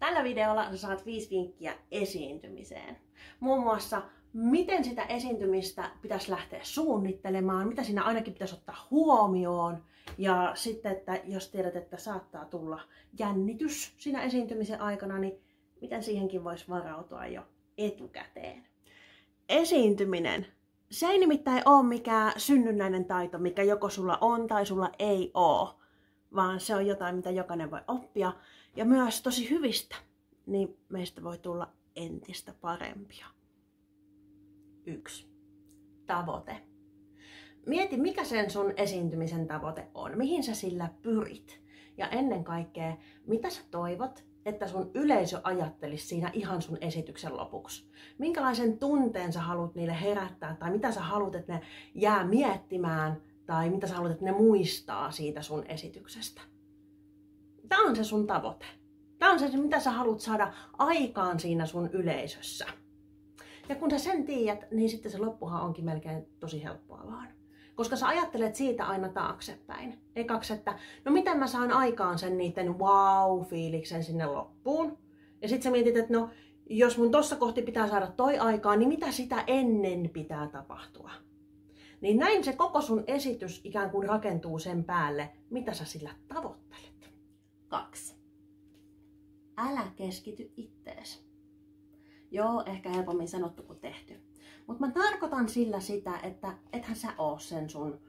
Tällä videolla sä saat 5 vinkkiä esiintymiseen. Muun muassa, miten sitä esiintymistä pitäisi lähteä suunnittelemaan, mitä siinä ainakin pitäisi ottaa huomioon. Ja sitten, että jos tiedät, että saattaa tulla jännitys siinä esiintymisen aikana, niin miten siihenkin voisi varautua jo etukäteen. Esiintyminen. Se ei nimittäin ole mikään synnynnäinen taito, mikä joko sulla on tai sulla ei ole, vaan se on jotain, mitä jokainen voi oppia. Ja myös tosi hyvistä, niin meistä voi tulla entistä parempia. 1. Tavoite. Mieti, mikä sen sun esiintymisen tavoite on, mihin sä sillä pyrit. Ja ennen kaikkea, mitä sä toivot, että sun yleisö ajattelisi siinä ihan sun esityksen lopuksi. Minkälaisen tunteen sä haluat niille herättää, tai mitä sä haluat, että ne jää miettimään, tai mitä sä haluat, että ne muistaa siitä sun esityksestä. Tämä on se sun tavoite. Tämä on se, mitä sä haluat saada aikaan siinä sun yleisössä. Ja kun sä sen tiedät, niin sitten se loppuhan onkin melkein tosi helppoa vaan. Koska sä ajattelet siitä aina taaksepäin. Ekaksi, että no miten mä saan aikaan sen niiden wow-fiiliksen sinne loppuun. Ja sit sä mietit, että no jos mun tossa kohti pitää saada toi aikaan, niin mitä sitä ennen pitää tapahtua. Niin näin se koko sun esitys ikään kuin rakentuu sen päälle, mitä sä sillä tavoittelet. 2. Älä keskity ittees. Joo, ehkä helpommin sanottu kuin tehty. Mutta mä tarkoitan sillä sitä, että ethän sä oo sen sun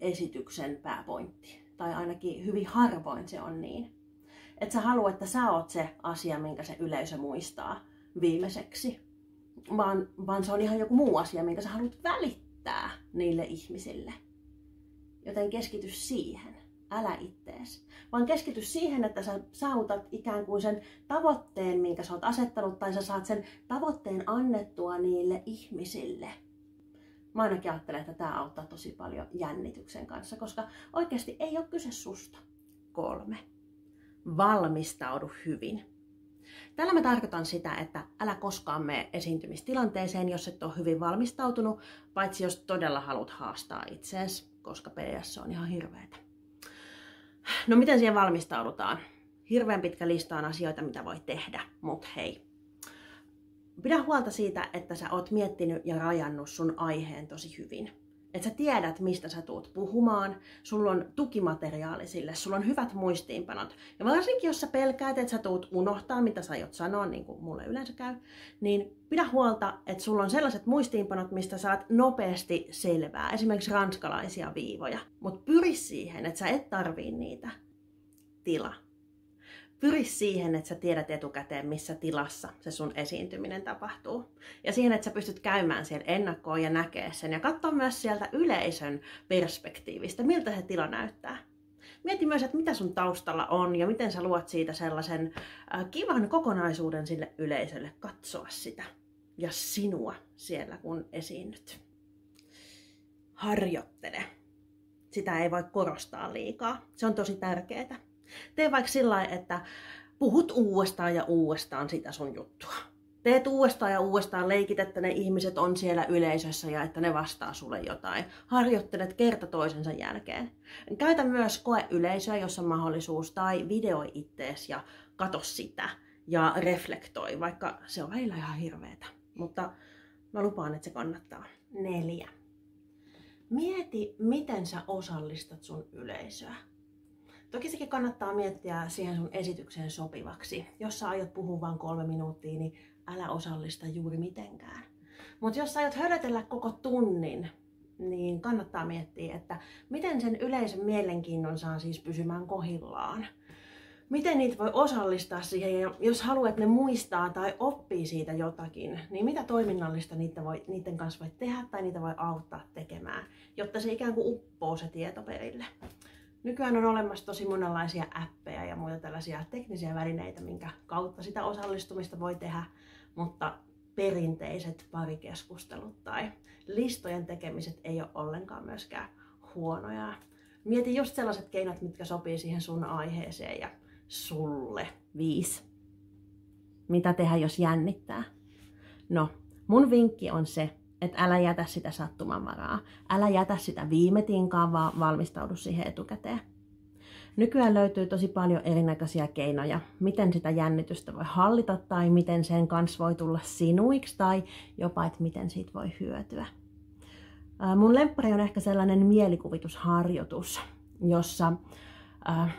esityksen pääpointti. Tai ainakin hyvin harvoin se on niin. Et sä halua, että sä oot se asia, minkä se yleisö muistaa viimeiseksi. Vaan se on ihan joku muu asia, minkä sä haluat välittää niille ihmisille. Joten keskity siihen. Älä ittees. Vaan keskity siihen, että sä saavutat ikään kuin sen tavoitteen, minkä sä oot asettanut, tai sä saat sen tavoitteen annettua niille ihmisille. Mä ainakin ajattelen, että tää auttaa tosi paljon jännityksen kanssa, koska oikeasti ei ole kyse susta. 3. Valmistaudu hyvin. Tällä mä tarkoitan sitä, että älä koskaan mene esiintymistilanteeseen, jos et ole hyvin valmistautunut, paitsi jos todella haluat haastaa itseesi, koska PS on ihan hirveetä. No miten siihen valmistaudutaan? Hirveän pitkä lista on asioita, mitä voi tehdä, mutta hei. Pidä huolta siitä, että sä oot miettinyt ja rajannut sun aiheen tosi hyvin. Että sä tiedät, mistä sä tuut puhumaan, sulla on tukimateriaali sille, sulla on hyvät muistiinpanot. Ja varsinkin jos sä pelkäät, että sä tuut unohtaa, mitä sä aiot sanoa, niin kuin mulle yleensä käy, niin pidä huolta, että sulla on sellaiset muistiinpanot, mistä saat nopeasti selvää, esimerkiksi ranskalaisia viivoja. Mutta pyri siihen, että sä et tarvii niitä. Tila. Pyri siihen, että sä tiedät etukäteen, missä tilassa se sun esiintyminen tapahtuu. Ja siihen, että sä pystyt käymään siellä ennakkoon ja näkee sen. Ja katsoa myös sieltä yleisön perspektiivistä, miltä se tila näyttää. Mieti myös, että mitä sun taustalla on ja miten sä luot siitä sellaisen kivan kokonaisuuden sille yleisölle katsoa sitä. Ja sinua siellä, kun esiinnyt. Harjoittele. Sitä ei voi korostaa liikaa. Se on tosi tärkeää. Tee vaikka sillä lailla, että puhut uudestaan ja uudestaan sitä sun juttua. Teet uudestaan ja uudestaan leikit, että ne ihmiset on siellä yleisössä ja että ne vastaa sulle jotain. Harjoittelet kerta toisensa jälkeen. Käytä myös koeyleisöä, jos on mahdollisuus, tai videoi ittees ja katso sitä ja reflektoi, vaikka se on välillä ihan hirveetä. Mutta mä lupaan, että se kannattaa. 4. Mieti, miten sä osallistat sun yleisöä. Toki sekin kannattaa miettiä siihen sun esitykseen sopivaksi. Jos sä aiot puhua vain 3 minuuttia, niin älä osallista juuri mitenkään. Mutta jos sä aiot hörötellä koko tunnin, niin kannattaa miettiä, että miten sen yleisön mielenkiinnon saa siis pysymään kohillaan. Miten niitä voi osallistaa siihen, ja jos haluat, että ne muistaa tai oppii siitä jotakin, niin mitä toiminnallista niiden kanssa voi tehdä tai niitä voi auttaa tekemään, jotta se ikään kuin uppoo se tieto perille. Nykyään on olemassa tosi monenlaisia appeja ja muita tällaisia teknisiä välineitä, minkä kautta sitä osallistumista voi tehdä, mutta perinteiset parikeskustelut tai listojen tekemiset ei ole ollenkaan myöskään huonoja. Mieti just sellaiset keinot, mitkä sopii siihen sun aiheeseen ja sulle. 5. Mitä tehdä, jos jännittää? No, mun vinkki on se, että älä jätä sitä sattumanvaraa. Älä jätä sitä viime tinkaan, vaan valmistaudu siihen etukäteen. Nykyään löytyy tosi paljon erinäköisiä keinoja, miten sitä jännitystä voi hallita tai miten sen kanssa voi tulla sinuiksi tai jopa, että miten siitä voi hyötyä. Mun lemppari on ehkä sellainen mielikuvitusharjoitus, jossa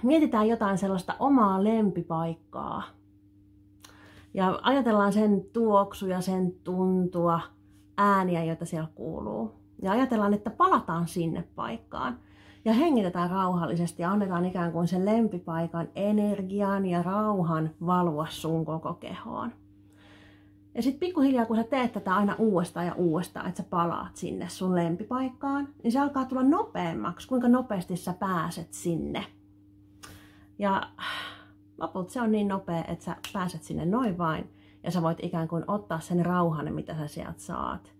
mietitään jotain sellaista omaa lempipaikkaa ja ajatellaan sen tuoksuja, sen tuntua, ääniä, joita siellä kuuluu. Ja ajatellaan, että palataan sinne paikkaan ja hengitetään rauhallisesti ja annetaan ikään kuin sen lempipaikan energian ja rauhan valua sun koko kehoon. Ja sitten pikkuhiljaa, kun sä teet tätä aina uudestaan ja uudestaan, että sä palaat sinne sun lempipaikkaan, niin se alkaa tulla nopeammaksi, kuinka nopeasti sä pääset sinne. Ja lopulta se on niin nopea, että sä pääset sinne noin vain, ja sä voit ikään kuin ottaa sen rauhan, mitä sä sieltä saat,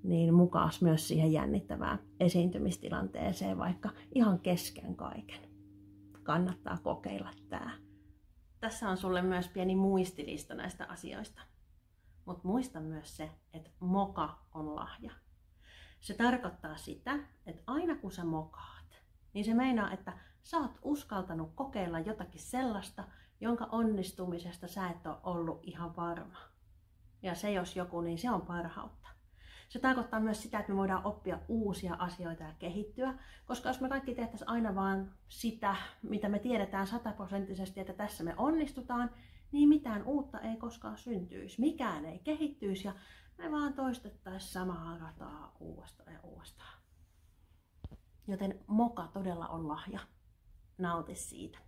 niin mukaan myös siihen jännittävään esiintymistilanteeseen, vaikka ihan kesken kaiken. Kannattaa kokeilla tää. Tässä on sulle myös pieni muistilista näistä asioista. Mutta muista myös se, että moka on lahja. Se tarkoittaa sitä, että aina kun sä mokaat, niin se meinaa, että sä oot uskaltanut kokeilla jotakin sellaista, jonka onnistumisesta sä et ole ollut ihan varma. Ja se jos joku, niin se on parhautta. Se tarkoittaa myös sitä, että me voidaan oppia uusia asioita ja kehittyä, koska jos me kaikki tehtäisiin aina vaan sitä, mitä me tiedetään 100%, että tässä me onnistutaan, niin mitään uutta ei koskaan syntyisi, mikään ei kehittyisi ja me vaan toistettaisiin samaa rataa uudestaan ja uudestaan. Joten moka todella on lahja. Nauti siitä.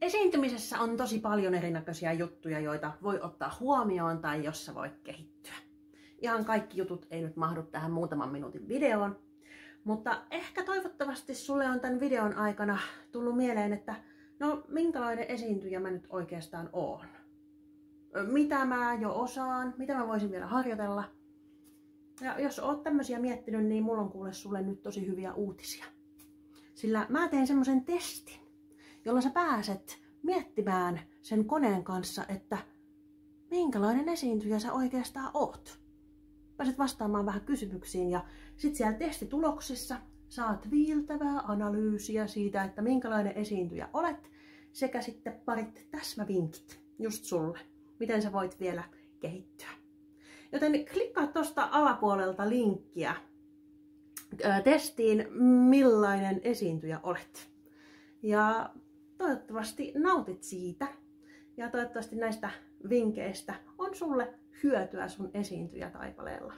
Esiintymisessä on tosi paljon erinäköisiä juttuja, joita voi ottaa huomioon tai jossa voit kehittyä. Ihan kaikki jutut ei nyt mahdu tähän muutaman minuutin videoon, mutta ehkä toivottavasti sulle on tämän videon aikana tullut mieleen, että no minkälainen esiintyjä mä nyt oikeastaan oon? Mitä mä jo osaan? Mitä mä voisin vielä harjoitella? Ja jos oot tämmöisiä miettinyt, niin mulla on kuule sulle nyt tosi hyviä uutisia. Sillä mä teen semmoisen testin, jolla sä pääset miettimään sen koneen kanssa, että minkälainen esiintyjä sä oikeastaan oot. Pääset vastaamaan vähän kysymyksiin ja sit siellä testituloksissa saat viiltävää analyysiä siitä, että minkälainen esiintyjä olet, sekä sitten parit täsmävinkit just sulle, miten sä voit vielä kehittyä. Joten klikkaa tuosta alapuolelta linkkiä testiin, millainen esiintyjä olet. Ja toivottavasti nautit siitä ja toivottavasti näistä vinkkeistä on sulle hyötyä sun esiintyjätaipaleella.